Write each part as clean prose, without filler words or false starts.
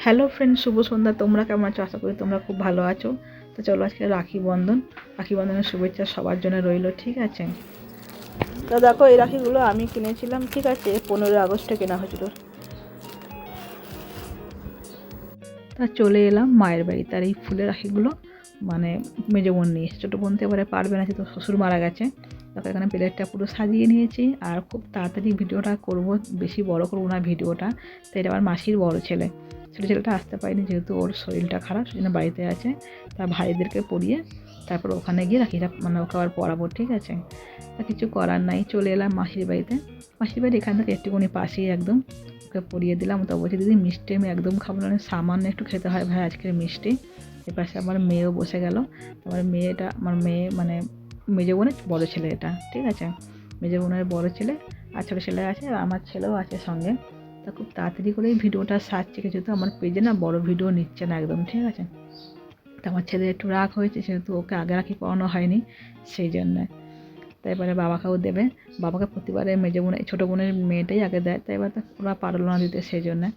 Hello friend, শুভ সন্ধ্যা। তোমরা কেমন আছো? আশা করি তোমরা খুব ভালো আছো। তো চলো আজকে রাখি বন্ধনের শুভেচ্ছা সবার জন্য রইলো, ঠিক আছে? তো দেখো, এই রাখিগুলো আমি কিনেছিলাম, ঠিক আছে? 15 আগস্টে কেনা হয়েছিল। তা চলে এলাম মায়ের বাড়িতে। আর এই ফুলের রাখিগুলো মানে মেজো বোন নিয়ে এসেছে। ছোটো বোন তো এবারে পারবে না, তো শ্বশুর মারা গেছে। তারপর এখানে প্লেটটা পুরো সাজিয়ে নিয়েছি। আর খুব তাড়াতাড়ি ভিডিওটা করব, বেশি বড় করবো না ভিডিওটা। তো এটা আমার মাসির বড় ছেলে। ছোটো ছেলেটা আসতে পারেনি, যেহেতু ওর শরীরটা খারাপ, সেজন্য বাড়িতে আছে। তার ভাইদেরকে পরিয়ে তারপর ওখানে গিয়ে রাখিটা ওকে আবার পরাবো, ঠিক আছে? তা কিছু করার নাই, চলে এলাম মাসির বাড়িতে। মাসির বাড়ি এখান থেকে একটুখানি পাশেই একদম। ওকে পরিয়ে দিলাম। তো বলছি, দিদি মিষ্টি আমি একদম খাবো না, সামান্য একটু খেতে হয় ভাই আজকের মিষ্টি। এপাশে আমার মেয়েও বসে গেল। আমার মেয়ে মানে মেজো বোনের বড় ছেলে এটা, ঠিক আছে? মেজো বোনের বড় ছেলে আর ছোটো ছেলে আছে, আর আমার ছেলেও আছে সঙ্গে। তা খুব তাড়াতাড়ি করে এই ভিডিওটা সারছে, যেহেতু আমার পেজে না বড় ভিডিও নিচ্ছে না একদম, ঠিক আছে? তো আমার ছেলে একটু রাগ হয়েছে, সেহেতু ওকে আগে রাখি পড়ানো হয়নি, সেই জন্যে। তাই এবারে বাবাকেও দেবে। বাবাকে প্রতিবারে মেজো বোনের ছোটো বোনের মেয়েটাই আগে দেয়, তাই এবার তো ওরা পারলো না দিতে, সেই জন্যে।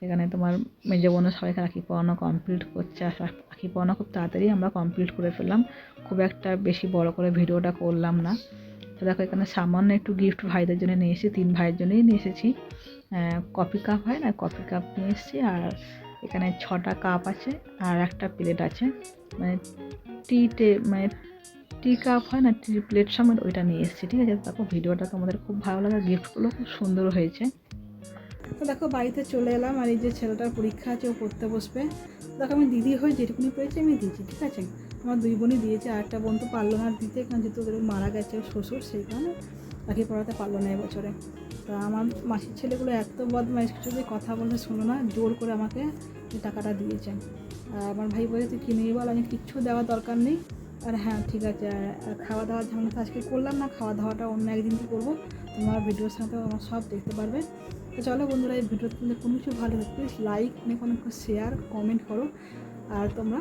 এখানে তোমার মেজো বোনের সবাইকে রাখি পরানো কমপ্লিট করছে। আর রাখি পরানো খুব তাড়াতাড়ি আমরা কমপ্লিট করে ফেললাম। খুব একটা বেশি বড় করে ভিডিওটা করলাম না। তো দেখো, এখানে সামান্য একটু গিফট ভাইদের জন্য নিয়ে এসেছি, 3 ভাইয়ের জন্যই নিয়ে এসেছি। কফি কাপ হয় না, কফি কাপ নিয়ে এসেছি। আর এখানে 6টা কাপ আছে, আর একটা প্লেট আছে, মানে মানে টি কাপ হয় না, টি প্লেট সমেত, ওইটা নিয়ে এসেছি, ঠিক আছে? তারপর ভিডিওটা তোমাদের খুব ভালো লাগে, গিফটগুলো খুব সুন্দর হয়েছে। তো দেখো, বাড়িতে চলে এলাম। আর এই যে ছেলেটার পরীক্ষা আছে, ও পড়তে বসবে। দেখো, আমি দিদি হয়ে যেটুকুনি পেয়েছি আমি দিয়েছি, ঠিক আছে? আমার 2 বোনই দিয়েছে, আর একটা বোন তো পারলো না দিতে, কারণ যেহেতু ওদের মারা গেছে শ্বশুর, সেই কারণে রাখি পড়াতে পারলো না এবছরে। তা আমার মাসির ছেলেগুলো এত বদমাইশ, কিছু যদি কথা বলতে শোনো না, জোর করে আমাকে এই টাকাটা দিয়েছে। আর আমার ভাই বলে, তুই কিনে বল, আমি কিচ্ছু দেওয়ার দরকার নেই। আর হ্যাঁ, ঠিক আছে। আর খাওয়া দাওয়ার ঝামেলা তো আজকে করলাম না, খাওয়া দাওয়াটা অন্য একদিন কি করবো, তোমরা ভিডিওর সাথে আমার সব দেখতে পারবে। তো চলো বন্ধুরা, এই ভিডিওতে কোনো কিছু ভালো লাগে প্লিজ লাইক, অনেক শেয়ার, কমেন্ট করো। আর তোমরা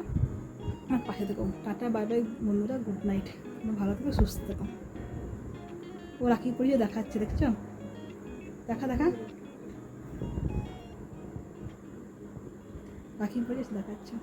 আমার পাশে থেকো। টাটা, বাই বাই বন্ধুরা, গুড নাইট। তোমরা ভালো থেকো, সুস্থ থেকো। ও রাখি পরিয়ে দেখাচ্ছে, দেখছো? দেখা রাখি পরিয়ে দেখাচ্ছে।